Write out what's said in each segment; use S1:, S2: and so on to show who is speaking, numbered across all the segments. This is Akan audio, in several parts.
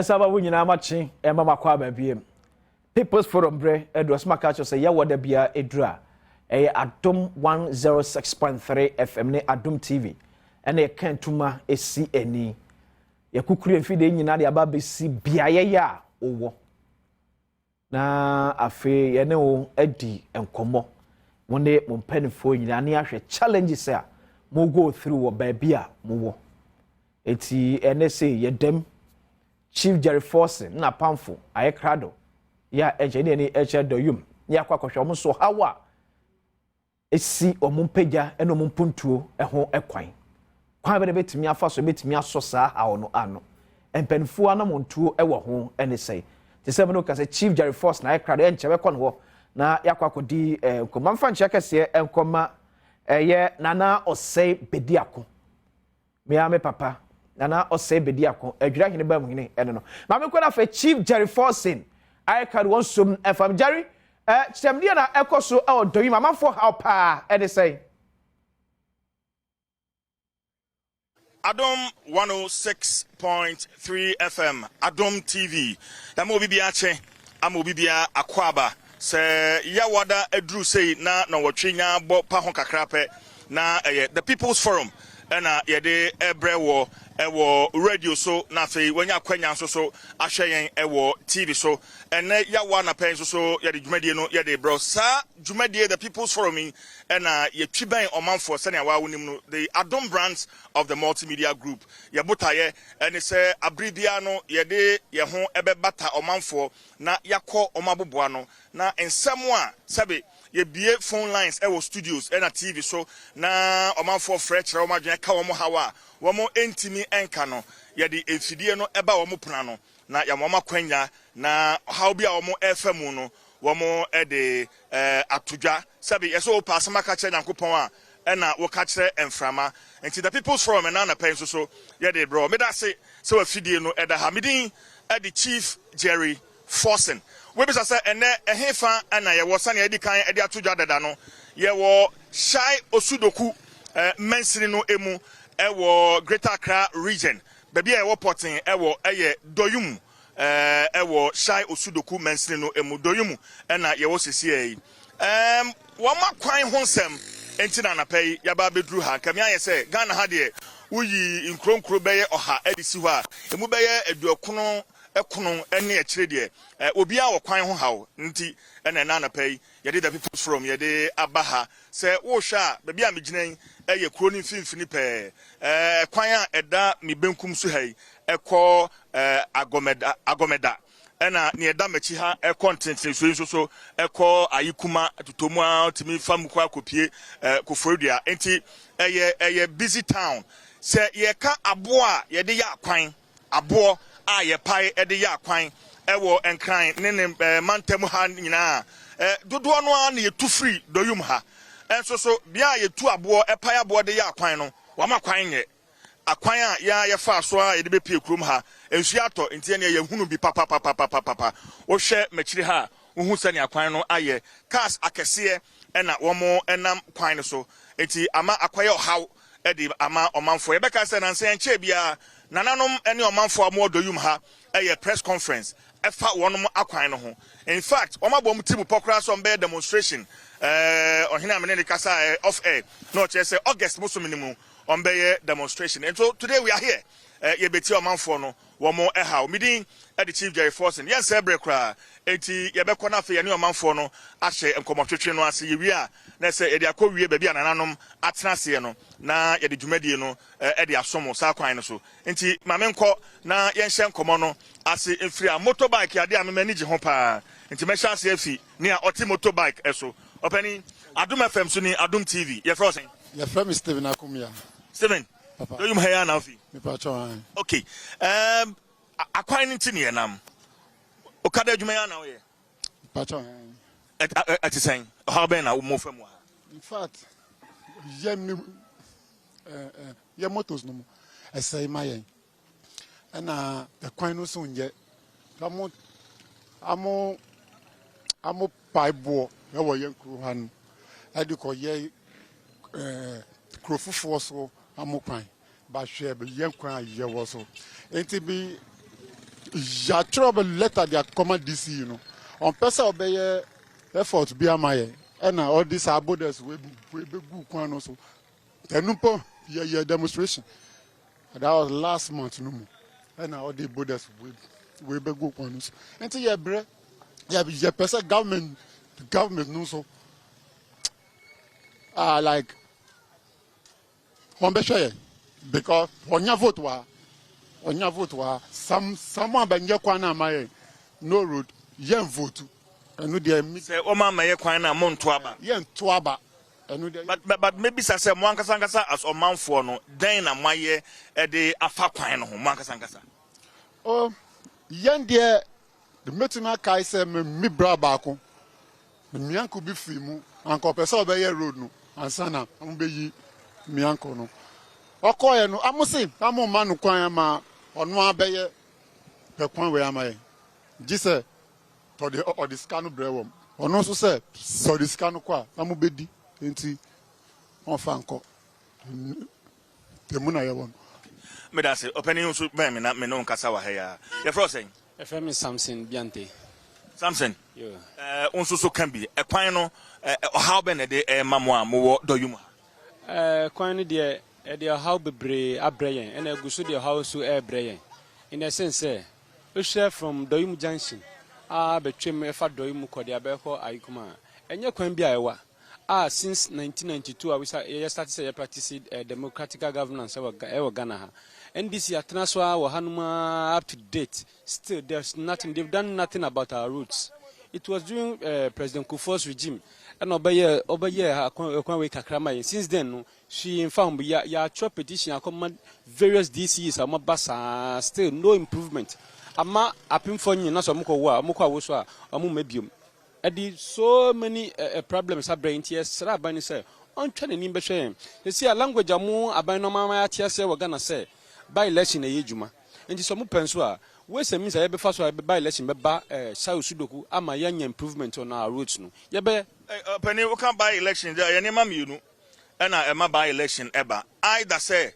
S1: Saba wunyina amachi mama kwa babiem. People's Forum bre Edwas Makacho say ya wada bia edra. Adom 106.3 FM ne Adom TV. Ene kentuma esi eni. Ya kukuri mfide nyina de aba besi biaye ya owo. Na afe ye ne o edi enkomo. Wone mo mpanifo nyina ne ahwe challenges a mo go through wo baabia mo wo. Eti ene say ye dem Chief Jerry Forson na pamfo aye krado ya ejeni ni eche doyum ya kwakwohwe omo so hawa esi omumpagya eno mumpuntuo eho ekwan kwan be betimi afa so betimi aso saa hawo no ano empenfu anamontuo ewo ho ene sei te se no kase Chief Jerry Forson na aye krado enche be kon ho na yakwakodi komamfa nche kase enkoma ye nana osei bediako me papa Nana ose bediako adwira hene ba mu hene ene no ma me kwena fa Chief Jerry Forson I can want some FM Jerry chemdia na ekoso e odoyi mama for how pa e dey say
S2: Adom 106.3 FM Adom TV da mo bibia che ama bibia akwaba se ya wada edru sei na wotwenya bo pa ho kakra pe na the People's Forum na ye de ebrewo ewo radio so na fe wanya kwanya so ahweyen ewo TV so ene ya wa na pen so ye de dwumadie no ye de bro sa dwumadie the People's Forum na ye twiban omanfo se na wa wonim no the Adom brands of the multimedia group ye botaye ene se abribia no ye de ye ho ebebata omanfo na yakọ omaboboa no na ensem a sebe ye bie phone lines ewo studios na TV so na omanfo frechre omadwen ka wo hawa womo entimi enka no ye de efidie no eba womo puna no na ya mama kwanya na how bia womo efemu no womo de atudwa sabi yeso o pass maka che nyankopon a na wo ka kire emframa enti the People's Forum na pen so ye de bro me da se we fidie no eda ha medin the Chief Jerry Forson we be say ene ehefa na ye wo sane edi kan edi atudwa dada no ye wo Shai Osudoku mensini no emu ewo Greater Accra region baby ewo porting ewo eye doyum ewo Shai Osudoku mensini no emu doyum na ye wo sisi wama kwan honsem enti na napay yaba bedru ha kamia ye se Ghana ha de uyi nkronkro beye oha edisi ho a emu beye eduokono ekono ene e kire de obi a wo kwan ho hawo nti ene na napay ye de the People's Forum ye de abaha se wo hwa baby a meginan eye kuro ni mfimfini pe kwan a eda mi benkum so hai ekọ agomeda ena ne eda machi ha content so ekọ ayikuma tutomu a timi famukwa akopie koforidua enti eye busy town se ye ka abo a ye de ya kwan abo a ye pai e de ya kwan ewo enkran ne mantemu ha nyina dodo no a na ye tu free doyum ha enso so bia ye tu abo epai abo de ya kwan no wama kwan ye akwan a ya fa so a ye de be pie krom ha ensu ato enti ne ye hunu bi papa wo hwe machiri ha wo sani akwan no aye cars akese na womo enam kwan so enti ama akwaye ohaw edi ama omanfo ye beka se na nse enche bia nananom ene omanfo amodoyum ha eye press conference efa wonom akwan no ho in fact omabom tibu pokra so mbe demonstration ohina amene ne kasa off air no che say August musuminimu ombe demonstration and so today we are here ye beti omanfo no womo ehaw midin the Chief Jerry Forson yen se brekra enti ye bekọ na fe ye ne omanfo no ahye enkomotwetwe no ase ye wi a na se ye de akọwie ba bia nananom atena se no na ye de dwumadie no e de asomo sa kwan no so enti mamenkọ na yen hye enkomo no ase efiri a motorbike ade amemani je ho pa enti me hye ase afi ne a oti motorbike eso opani Adom FM so ni Adom TV ye Forson
S3: ye from Steven Akumia
S2: Steven do you hear now fi
S3: me pa cho
S2: okay akwan nti ne nam okada adwuma ya na wo ye
S3: pa cho
S2: atisen how ben na mo fam wa
S3: in fact ye motos no esai mayen na the kwan no so nje amo paibo e wo ye nkru han adi ko ye krofufo so amo kwan ba hwe be ye kwan ye wo so enti bi ya trouble letter their command DC, you know. On person obey effort be amaye. And all these are borders we be good also. Tenumpo yeah demonstration. That was last month no more. And all the borders we be good also. Until yeah bre yeah person government no so like on be sure because on your vote wa someone ben ye kwan na my no road yen vote enu dey me
S2: say o ma ye kwan na mo nto aba
S3: yen to aba enu dey
S2: but maybe say mo ankasa as o manfo no den na maye e de afa kwan no ho mo ankasa
S3: oh yen dey the metima kai say me bra baako me anko bi fi mu anko pese obey road no ansana am be yi me anko no okoye no amusi amuma no kwan ma ono abeye pekwan we amaye gise to the or the scan brewom ono so say so the scan kwa amu bedi enti on fa nko temu na ye won
S2: me da say opening so be me na me no nkasa wa ha ya ye fro say
S4: FM Samson Biante.
S2: Samson
S4: Yeah.
S2: Onso so can be a kwan no how be na de mamo a mo doyum
S4: Kwan no de how bebre abreyen and aguso de how so ebreyen. In a sense, we share from Doyum Junction. Betwem efa Doyum kode abeko ayikuma. Enye kwan bia ewa. Since 1992 we started say practice democratic governance ewa Ghana ha. NDC atnaswa wa hanuma up to date. Still there's nothing, they've done nothing about our roots. It was during President Kufuor's regime and obeye kwan we kakrama. Since then no, she informed ya chop petition command various DCs amabasa still no improvement. Ama apimfo nyina so mokwa wo so a omo mabiom. Edi so many problems are bringing tears sra ban say on twa nanim be hwe. You see a language amu aban no mama ya tia say we Ghana say by election e yedwuma. Enti so mo penso a we say means be fa so by election be ba South Sudoku ama yanya improvement on our roads no. Ye be
S2: penny we can buy election there ye nema mienu and na buy election eba either say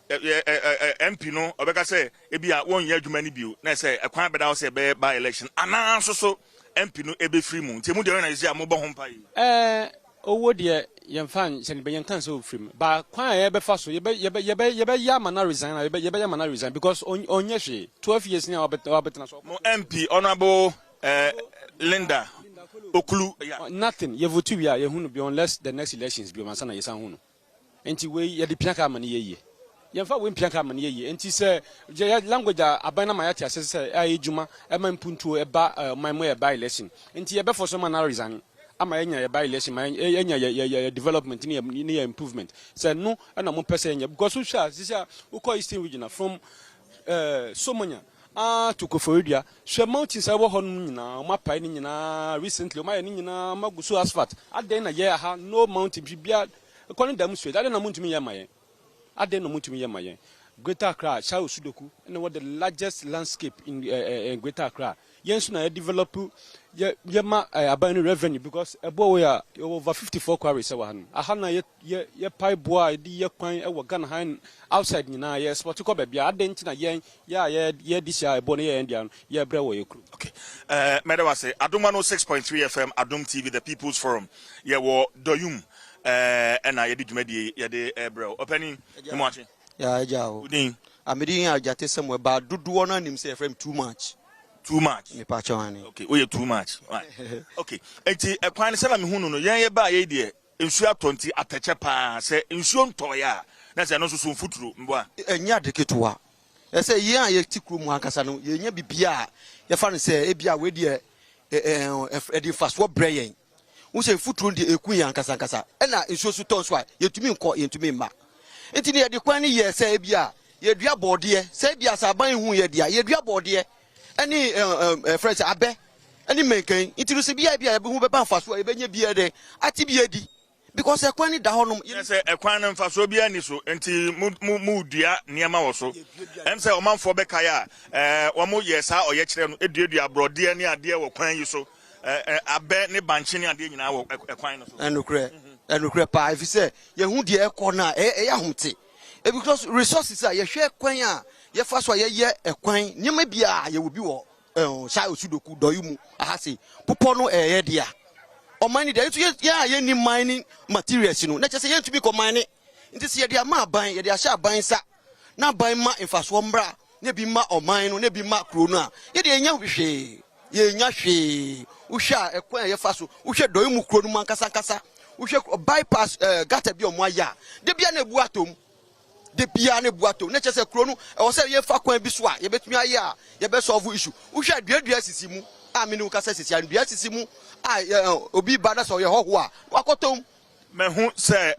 S2: MP no obeka say e bia won ye adwuma ni bio na say ekwan beda say be buy election ana so MP no ebe free mu nti mu de na isi amobɔ ho mpa
S4: owo de yemfan se ne be yenkan so free mu ba kwan ye be fa so ye be ya mana resign ye be ya mana resign because onye hwe 12 years ni obetena so
S2: mo MP honorable Linda Okulu
S4: nothing ye vote we ye hunu be unless the next elections be mansa na yesan hunu enti we ye de piaka amane ye yemfa we piaka amane ye enti se language abana ma yati asese ayejuma ema mpuntu eba maimo ye by election enti ye be for some na resign ama enya ye by election ma enya ye development ni ye improvement se no na mo pese enya because we sha this uko eastern region from Somonya to Koforidua so mountains I wo hon nyina ma pai ni nyina recently ma ye ni nyina maguso asphalt aden na ye ha no mountain bibia calling them straight aden na muntumi ye maye aden no muntumi ye maye Greater Accra South Sudoku and what the largest landscape in Greater Accra yensu na develop ye ma abanu revenue because ebo we are over 54 quarries e wa hanu aha na ye pai boa di ye kwan e wo Ghana han outside nyina ye sport ko ba bia aden na ye this year ebo na ye endia ye bre wo ye kru.
S2: Okay medawa say Adom 106.3 FM Adom TV the People's Forum ye wo doyum and I did dwumadi ye de ebro opani mo ache
S5: ya ejawo amedi ajate semwe ba dudu na nim say frame too much me pa chawani
S2: okay we too much okay enti ekwan se la me hunu no yen ye ba ye de ensu atonti atache pa se ensu ntoya na se no so so futuro mboa
S5: enya deketua ese ye an ye tikru mu akasa no ye nya bibia ye fa no se e bia we de e fast wo breyen wo se futuro de ekun ya akasa na ensu so tonso a yetumi nko yetumi ma enti ne de kwan ni ye se e bia ye dua bode se bia saban hu ye dia ye dua bode any friends abe any menken itiru se bia ye be hu be ban faso ye be nya bia de ati bia di because ekwan ni da honom
S2: ye se ekwan no faso bia ni so enti mu dua niema wo so em se omanfo be kaya wo mo ye sa oye kire no eduadua brode ni ade wo kwan yi so abe ne banche ni ade nyina wo ekwan no so
S5: enukre pa if say ye hu de ekọ na ya homte because resources are ye hwe kwan a ye fa so ye ekwan nyema bia ye wo bi wo sha osudoku doyumu ahase popo no ye dia o mine dia ye ni mining materials no na chese ye ntumi ko mine nti se ye dia ma ban ye dia sha ban sa na ban ma infaso mbra ne bi ma o mine no ne bi ma kro no a ye dia nya hwehwe ye nya hwe uhwa ekwan ye fa so uhwe doyumu kro no mankasa kasa uhwe bypass gata bi o mo aya de bia na bu atom de bia ne buato na chese kro no e wo se ye fa kwan bi so a ye betumi aye a ye be solve issue wo hwa duadua sisi mu a me ne ka se sisi duadua sisi mu a obi ba na so ye hoho a wakotom
S2: me hu se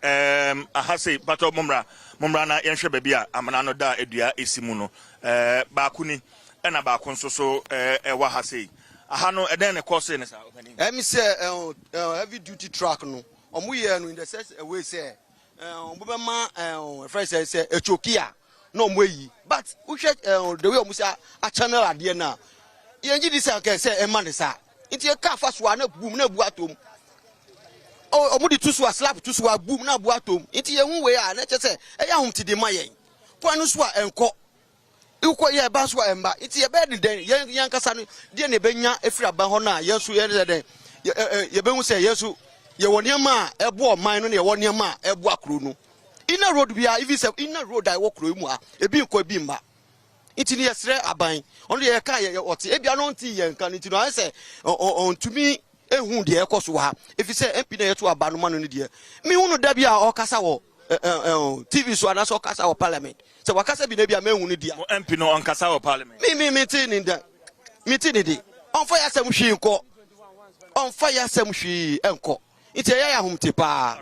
S2: ahase bato momra na ye hwe ba bia amana no da adua esimu no ba kuni na ba ko nso so wa hase aha no eden ne course ne sa obani
S5: me say heavy duty truck no omu ye no in the sense away say Ombema friend says Echokia no mweyi but uhwe the way omusa a channel ade na yenji dis say e man sa nti e ka fa so na boom na bu atom omudi tusu a slap tusu a boom na bu atom nti ye hu we a na che say e ya humti de mayen kwa no so a enko uko ye ba so a emba nti ye be den yan kasa no de na benya efira ba ho na ye so ye den ye be hu say yesu ye woniama ebo man no ne ye woniama ebo akro no ina road bia if say ina road I walk kro mu a ebi nko ebi mba iti ne yesre aban ono ye ka ye ote ebia no nti ye nka nti no I say on to me ehun de ekoso ha if say MP na yeto aba no ma no ne de me hu no da bia o kasa wo TV so ana so kasa wo parliament say wakasa bi na bia me hu no dia
S2: MP no on kasa wo parliament
S5: me ti ni da me ti ni de on fa ya sam hwi nko on fa ya sam hwi enko ite ya ya humte pa.